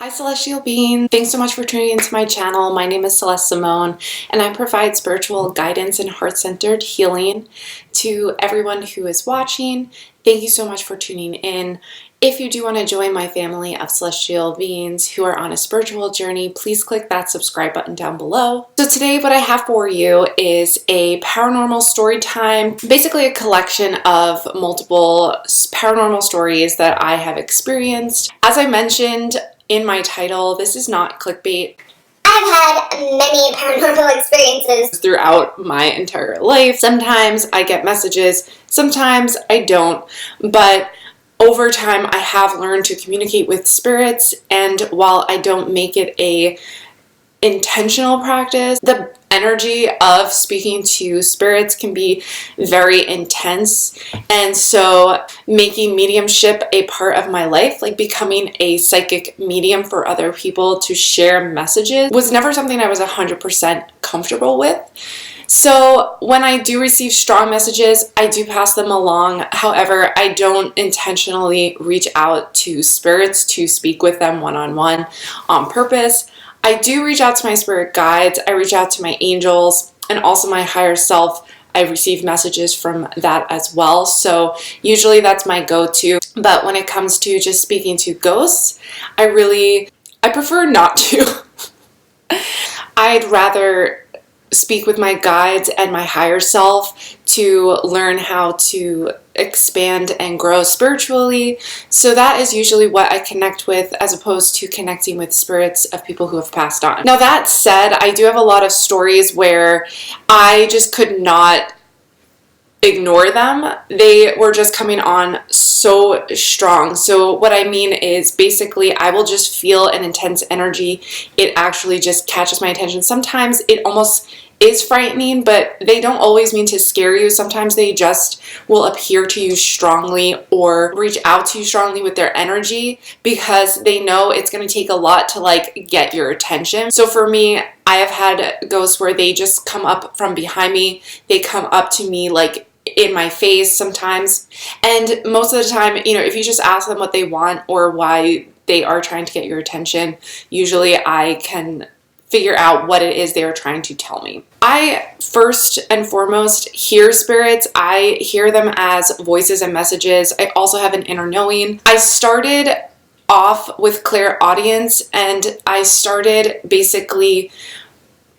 Hi Celestial Being, thanks so much for tuning into my channel. My name is Celeste Simone and I provide spiritual guidance and heart-centered healing to everyone who is watching. Thank you so much for tuning in. If you do want to join my family of celestial beings who are on a spiritual journey, please click that subscribe button down below. So today what I have for you is a paranormal story time, basically a collection of multiple paranormal stories that I have experienced. As I mentioned in my title, this is not clickbait. I've had many paranormal experiences throughout my entire life. Sometimes I get messages, sometimes I don't, but over time I have learned to communicate with spirits, and while I don't make it a intentional practice, the energy of speaking to spirits can be very intense, and so making mediumship a part of my life, like becoming a psychic medium for other people to share messages, was never something I was 100% comfortable with. So when I do receive strong messages, I do pass them along. However, I don't intentionally reach out to spirits to speak with them one-on-one on purpose. I do reach out to my spirit guides, I reach out to my angels, and also my higher self. I receive messages from that as well. So usually that's my go-to. But when it comes to just speaking to ghosts, I prefer not to. I'd rather speak with my guides and my higher self to learn how to expand and grow spiritually. So that is usually what I connect with, as opposed to connecting with spirits of people who have passed on. Now that said, I do have a lot of stories where I just could not ignore them. They were just coming on so strong. So what I mean is, basically I will just feel an intense energy. It actually just catches my attention. Sometimes it almost is frightening, but they don't always mean to scare you. Sometimes they just will appear to you strongly or reach out to you strongly with their energy, because they know it's going to take a lot to like get your attention. So for me, I have had ghosts where they just come up from behind me. They come up to me like in my face sometimes. And most of the time, you know, if you just ask them what they want or why they are trying to get your attention, usually I can figure out what it is they are trying to tell me. I first and foremost hear spirits. I hear them as voices and messages. I also have an inner knowing. I started off with clairaudience, and I started basically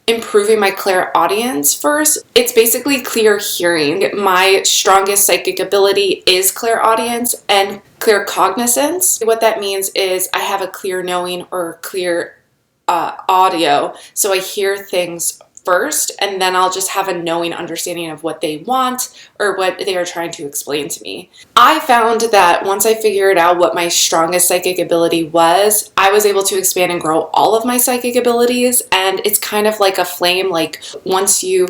improving my clairaudience first. It's basically clear hearing. My strongest psychic ability is clairaudience and claircognizance. What that means is I have a clear knowing or clear audio, so I hear things first, and then I'll just have a knowing understanding of what they want or what they are trying to explain to me. I found that once I figured out what my strongest psychic ability was, I was able to expand and grow all of my psychic abilities. And it's kind of like a flame. Like once you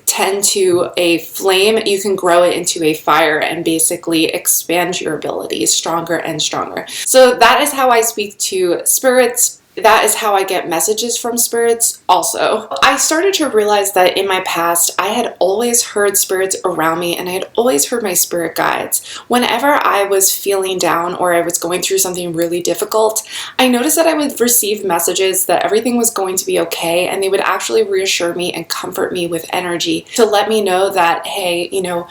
tend to a flame, you can grow it into a fire and basically expand your abilities stronger and stronger. So that is how I speak to spirits. That is how I get messages from spirits also. I started to realize that in my past, I had always heard spirits around me, and I had always heard my spirit guides. Whenever I was feeling down or I was going through something really difficult, I noticed that I would receive messages that everything was going to be okay, and they would actually reassure me and comfort me with energy to let me know that, hey, you know,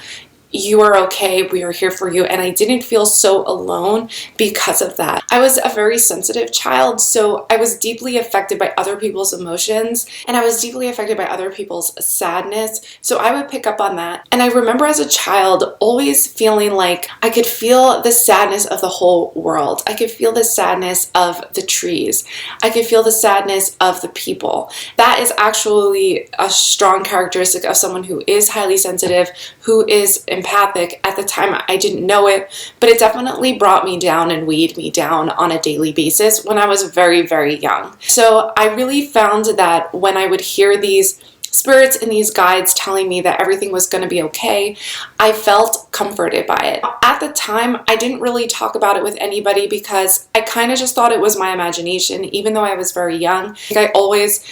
you are okay, we are here for you. And I didn't feel so alone because of that. I was a very sensitive child, so I was deeply affected by other people's emotions, and I was deeply affected by other people's sadness, so I would pick up on that. And I remember as a child always feeling like I could feel the sadness of the whole world. I could feel the sadness of the trees. I could feel the sadness of the people. That is actually a strong characteristic of someone who is highly sensitive, who is empathic. At the time, I didn't know it, but it definitely brought me down and weighed me down on a daily basis when I was very, very young. So I really found that when I would hear these spirits and these guides telling me that everything was going to be okay, I felt comforted by it. At the time, I didn't really talk about it with anybody because I kind of just thought it was my imagination, even though I was very young. I always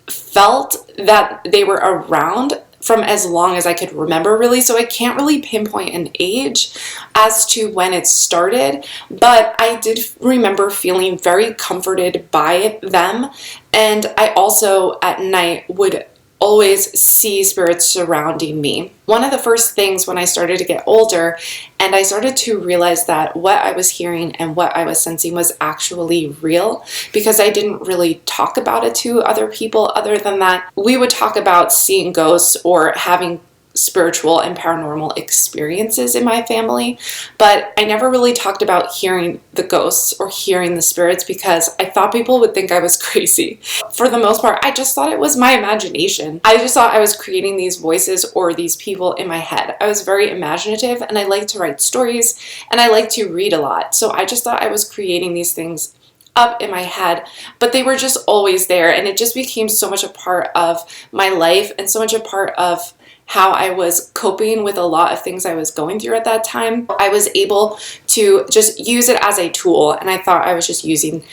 felt that they were around. from as long as I could remember, really. So I can't really pinpoint an age as to when it started, but I did remember feeling very comforted by them. And I also at night would always see spirits surrounding me. One of the first things when I started to get older and I started to realize that what I was hearing and what I was sensing was actually real, because I didn't really talk about it to other people other than that we would talk about seeing ghosts or having spiritual and paranormal experiences in my family, but I never really talked about hearing the ghosts or hearing the spirits because I thought people would think I was crazy. For the most part, I just thought it was my imagination. I just thought I was creating these voices or these people in my head. I was very imaginative and I like to write stories and I like to read a lot. So I just thought I was creating these things up in my head, but they were just always there, and it just became so much a part of my life and so much a part of how I was coping with a lot of things I was going through at that time. I was able to just use it as a tool, and I thought I was just using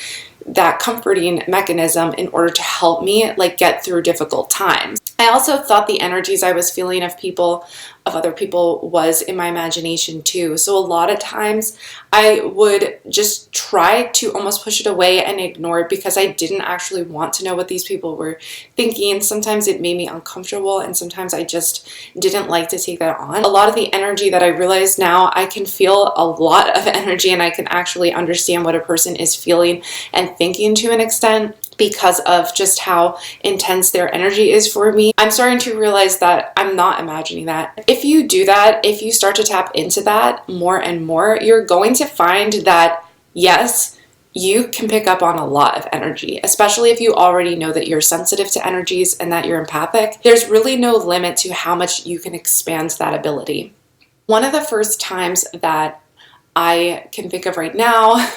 that comforting mechanism in order to help me like get through difficult times. I also thought the energies I was feeling of other people was in my imagination too. So a lot of times I would just try to almost push it away and ignore it because I didn't actually want to know what these people were thinking. Sometimes it made me uncomfortable and sometimes I just didn't like to take that on. A lot of the energy that I realize now, I can feel a lot of energy and I can actually understand what a person is feeling and thinking to an extent, because of just how intense their energy is for me. I'm starting to realize that I'm not imagining that. If you do that, if you start to tap into that more and more, you're going to find that, yes, you can pick up on a lot of energy, especially if you already know that you're sensitive to energies and that you're empathic. There's really no limit to how much you can expand that ability. One of the first times that I can think of right now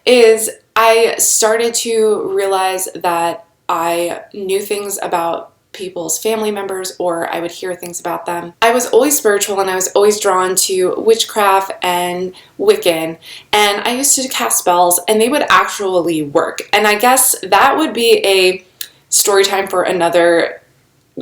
is I started to realize that I knew things about people's family members, or I would hear things about them. I was always spiritual and I was always drawn to witchcraft and Wiccan, and I used to cast spells and they would actually work. And I guess that would be a story time for another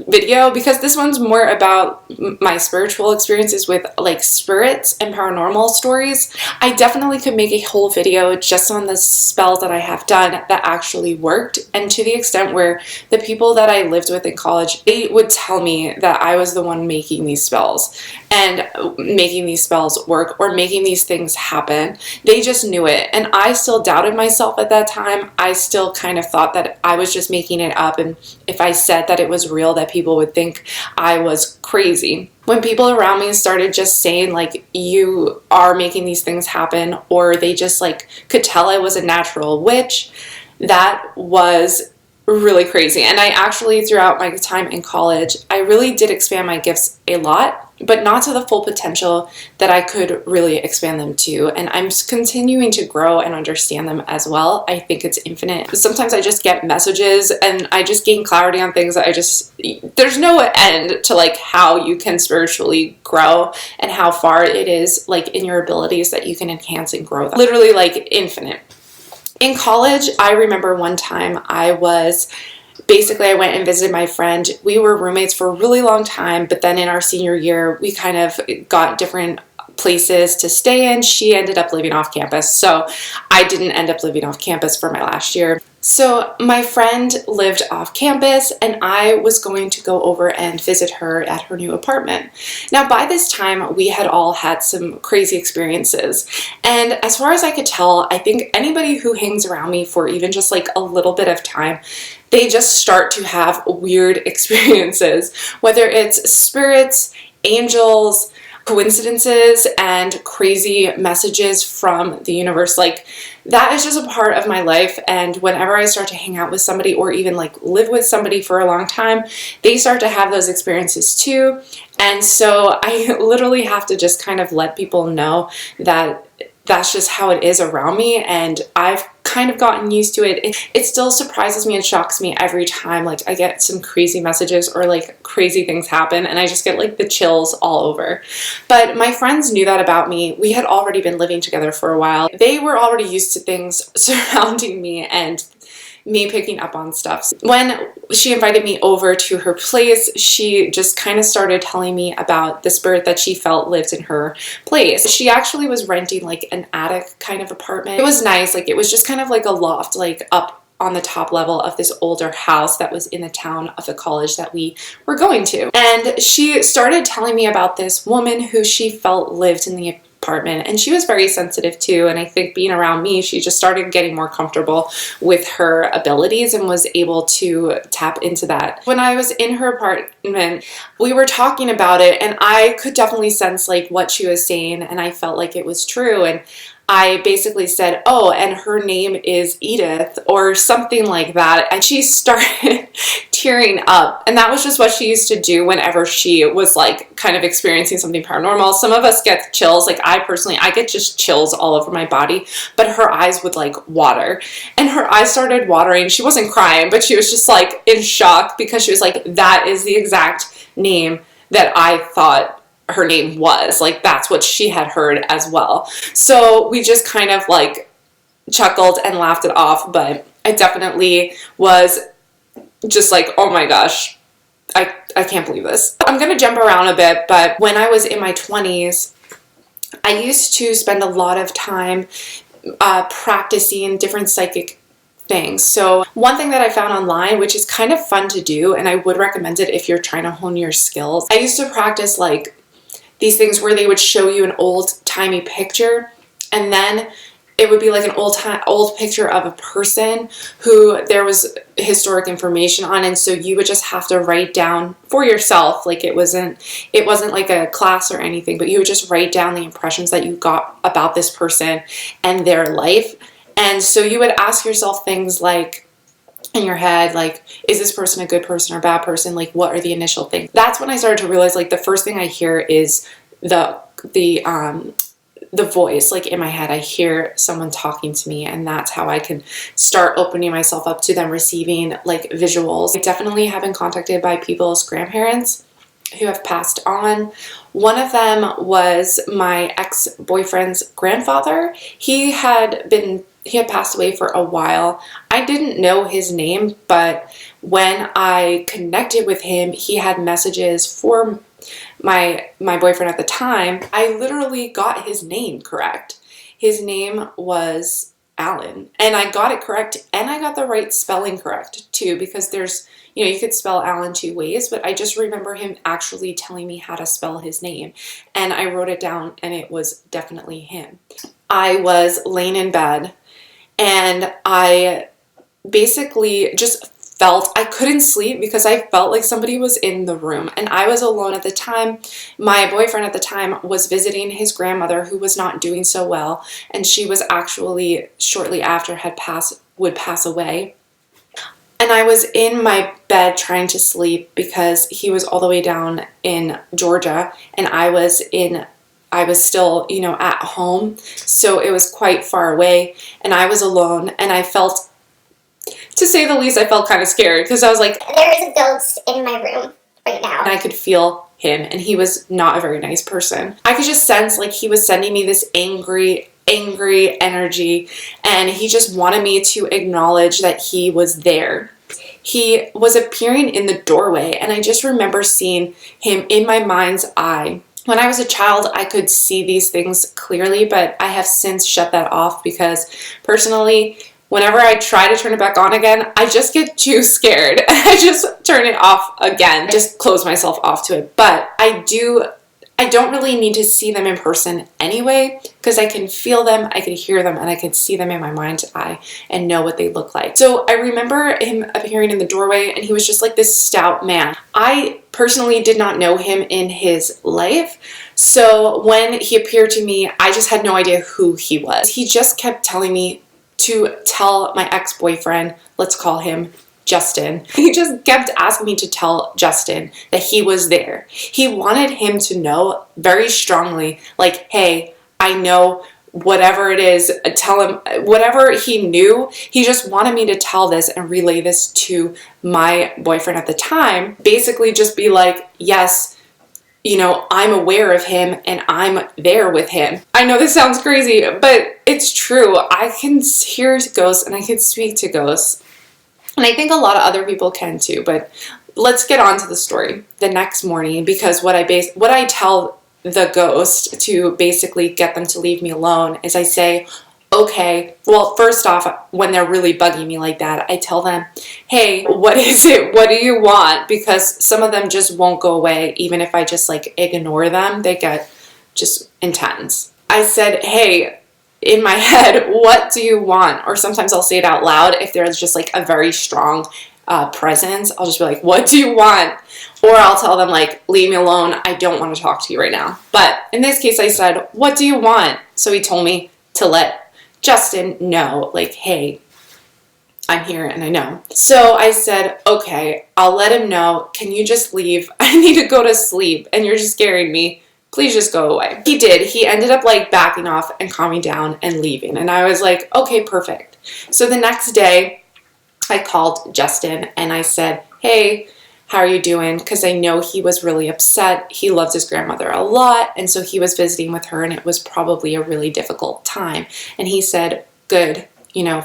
video, because this one's more about my spiritual experiences with like spirits and paranormal stories. I definitely could make a whole video just on the spells that I have done that actually worked, and to the extent where the people that I lived with in college, they would tell me that I was the one making these spells and making these spells work or making these things happen. They just knew it, and I still doubted myself at that time. I still kind of thought that I was just making it up, and if I said that it was real, that people would think I was crazy. When people around me started just saying like, you are making these things happen, or they just like could tell I was a natural witch, that was really crazy. And I actually, throughout my time in college, I really did expand my gifts a lot, but not to the full potential that I could really expand them to. And I'm continuing to grow and understand them as well. I think it's infinite. Sometimes I just get messages and I just gain clarity on things that there's no end to like how you can spiritually grow and how far it is like in your abilities that you can enhance and grow them. Literally like infinite. In college, I remember one time I went and visited my friend. We were roommates for a really long time, but then in our senior year, we kind of got different places to stay in. She ended up living off campus, so I didn't end up living off campus for my last year. So my friend lived off campus and I was going to go over and visit her at her new apartment. Now by this time we had all had some crazy experiences, and as far as I could tell, I think anybody who hangs around me for even just like a little bit of time, they just start to have weird experiences, whether it's spirits, angels, coincidences, and crazy messages from the universe. Like, that is just a part of my life, and whenever I start to hang out with somebody or even like live with somebody for a long time, they start to have those experiences too. And so I literally have to just kind of let people know that that's just how it is around me, and I've kind of gotten used to it. It still surprises me and shocks me every time like I get some crazy messages or like crazy things happen, and I just get like the chills all over. But my friends knew that about me. We had already been living together for a while. They were already used to things surrounding me and me picking up on stuff. When she invited me over to her place. She just kind of started telling me about the spirit that she felt lived in her place. She actually was renting like an attic kind of apartment. It was nice. Like it was just kind of like a loft, like up on the top level of this older house that was in the town of the college that we were going to. And she started telling me about this woman who she felt lived in the apartment, and she was very sensitive too, and I think being around me, she just started getting more comfortable with her abilities and was able to tap into that. When I was in her apartment, we were talking about it, and I could definitely sense like what she was saying, and I felt like it was true. And I basically said, oh, and her name is Edith, or something like that. And she started tearing up. And that was just what she used to do whenever she was like kind of experiencing something paranormal. Some of us get chills. Like I personally, I get just chills all over my body, but her eyes would like water. And her eyes started watering. She wasn't crying, but she was just like in shock because she was like, that is the exact name that I thought her name was. Like that's what she had heard as well. So we just kind of like chuckled and laughed it off, but I definitely was just like, oh my gosh, I can't believe this. I'm gonna jump around a bit, but when I was in my 20s, I used to spend a lot of time practicing different psychic things. So one thing that I found online, which is kind of fun to do, and I would recommend it if you're trying to hone your skills, I used to practice like these things where they would show you an old-timey picture, and then it would be like an old picture of a person who there was historic information on, and so you would just have to write down for yourself. Like it wasn't like a class or anything, but you would just write down the impressions that you got about this person and their life. And so you would ask yourself things like, in your head, like, is this person a good person or a bad person? Like, what are the initial things? That's when I started to realize, like, the first thing I hear is the voice. Like in my head, I hear someone talking to me, and that's how I can start opening myself up to them receiving like visuals. I definitely have been contacted by people's grandparents who have passed on. One of them was my ex-boyfriend's grandfather. He had passed away for a while. I didn't know his name, but when I connected with him, he had messages for my boyfriend at the time. I literally got his name correct. His name was Alan, and I got it correct, and I got the right spelling correct too, because there's, you could spell Alan two ways, but I just remember him actually telling me how to spell his name, and I wrote it down, and it was definitely him. I was laying in bed, and I basically just felt, I couldn't sleep because I felt like somebody was in the room, and I was alone at the time. My boyfriend at the time was visiting his grandmother, who was not doing so well, and she was actually shortly after would pass away. And I was in my bed trying to sleep because he was all the way down in Georgia, and I was still, at home, so it was quite far away, and I was alone, and I felt, to say the least, I felt kind of scared because I was like, there is a ghost in my room right now. And I could feel him, and he was not a very nice person. I could just sense like he was sending me this angry energy, and he just wanted me to acknowledge that he was there. He was appearing in the doorway, and I just remember seeing him in my mind's eye. When I was a child, I could see these things clearly, but I have since shut that off because personally, whenever I try to turn it back on again, I just get too scared. I just turn it off again. I just close myself off to it. But I don't really need to see them in person anyway, because I can feel them, I can hear them, and I can see them in my mind's eye and know what they look like. So I remember him appearing in the doorway, and he was just like this stout man. I personally did not know him in his life, so when he appeared to me, I just had no idea who he was. He just kept telling me to tell my ex-boyfriend, let's call him Justin. He just kept asking me to tell Justin that he was there. He wanted him to know very strongly, like, hey, I know whatever it is, tell him whatever he knew. He just wanted me to tell this and relay this to my boyfriend at the time. Basically just be like, yes, I'm aware of him and I'm there with him. I know this sounds crazy, but it's true. I can hear ghosts and I can speak to ghosts. And I think a lot of other people can too, but let's get on to the story. The next morning, because what I tell the ghost to basically get them to leave me alone is I say, okay, well, first off, when they're really bugging me like that, I tell them, hey, what is it? What do you want? Because some of them just won't go away. Even if I just like ignore them, they get just intense. I said, hey, in my head, what do you want? Or sometimes I'll say it out loud if there's just like a very strong presence. I'll just be like, what do you want? Or I'll tell them like, leave me alone. I don't want to talk to you right now. But in this case, I said, what do you want? So he told me to let Justin know, like, hey, I'm here and I know. So I said, okay, I'll let him know. Can you just leave? I need to go to sleep and you're just scaring me. Please just go away. He did. He ended up like backing off and calming down and leaving. And I was like, okay, perfect. So the next day I called Justin and I said, hey, how are you doing? Because I know he was really upset. He loves his grandmother a lot. And so he was visiting with her and it was probably a really difficult time. And he said, good,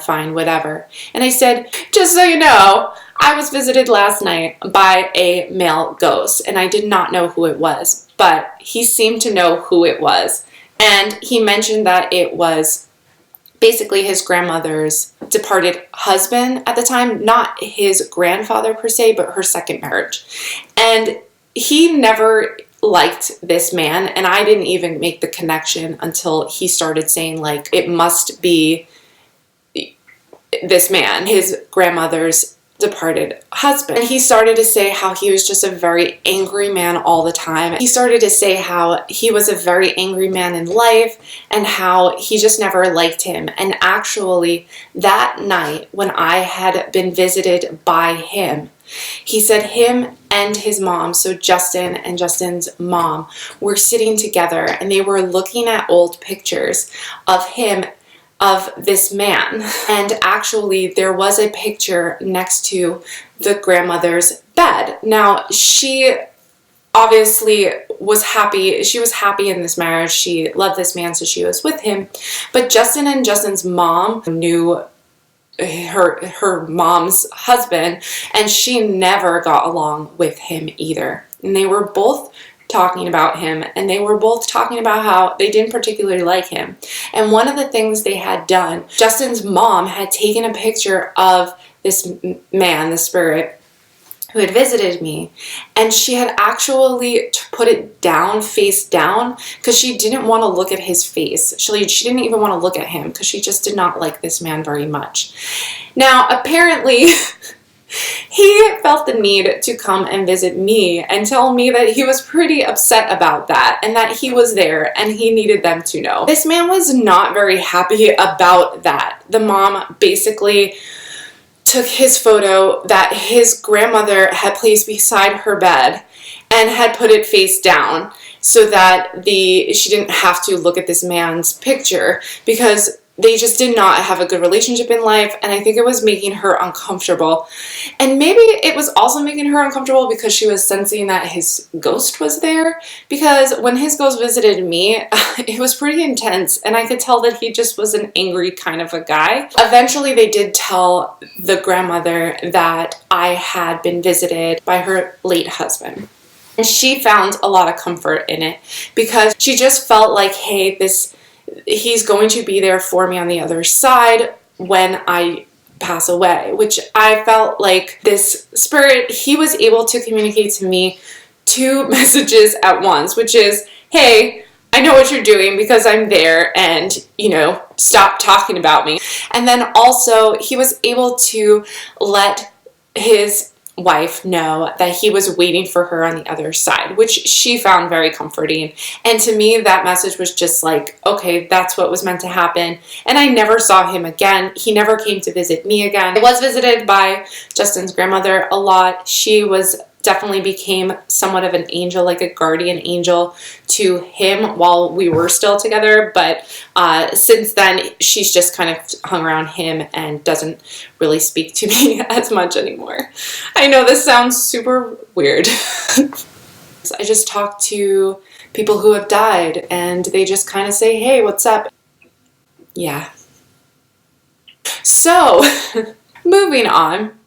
fine, whatever. And I said, just so you know, I was visited last night by a male ghost and I did not know who it was, but he seemed to know who it was. And he mentioned that it was basically his grandmother's departed husband at the time, not his grandfather per se, but her second marriage. And he never liked this man, and I didn't even make the connection until he started saying like, it must be this man, his grandmother's departed husband. And he started to say how he was just a very angry man all the time. He started to say how he was a very angry man in life and how he just never liked him. And actually, that night when I had been visited by him, he said him and his mom, so Justin and Justin's mom, were sitting together and they were looking at old pictures of him, of this man. And actually there was a picture next to the grandmother's bed. Now she obviously was happy. She was happy in this marriage. She loved this man, so she was with him. But Justin and Justin's mom knew her mom's husband, and she never got along with him either. And they were both talking about him, and they were both talking about how they didn't particularly like him. And one of the things they had done, Justin's mom had taken a picture of this man, the spirit, who had visited me, and she had actually put it down, face down, because she didn't want to look at his face. She didn't even want to look at him because she just did not like this man very much. Now, apparently, he felt the need to come and visit me and tell me that he was pretty upset about that and that he was there and he needed them to know. This man was not very happy about that. The mom basically took his photo that his grandmother had placed beside her bed and had put it face down so that she didn't have to look at this man's picture, because they just did not have a good relationship in life, and I think it was making her uncomfortable. And maybe it was also making her uncomfortable because she was sensing that his ghost was there, because when his ghost visited me, it was pretty intense, and I could tell that he just was an angry kind of a guy. Eventually, they did tell the grandmother that I had been visited by her late husband. And she found a lot of comfort in it because she just felt like, hey, he's going to be there for me on the other side when I pass away, which I felt like this spirit, he was able to communicate to me 2 messages at once, which is, hey, I know what you're doing because I'm there, and, stop talking about me. And then also he was able to let his wife know that he was waiting for her on the other side, which she found very comforting. And to me, that message was just like, okay, that's what was meant to happen. And I never saw him again. He never came to visit me again. I was visited by Justin's grandmother a lot. She definitely became somewhat of an angel, like a guardian angel to him while we were still together. But since then, she's just kind of hung around him and doesn't really speak to me as much anymore. I know this sounds super weird. I just talk to people who have died and they just kind of say, hey, what's up? Yeah. So, moving on.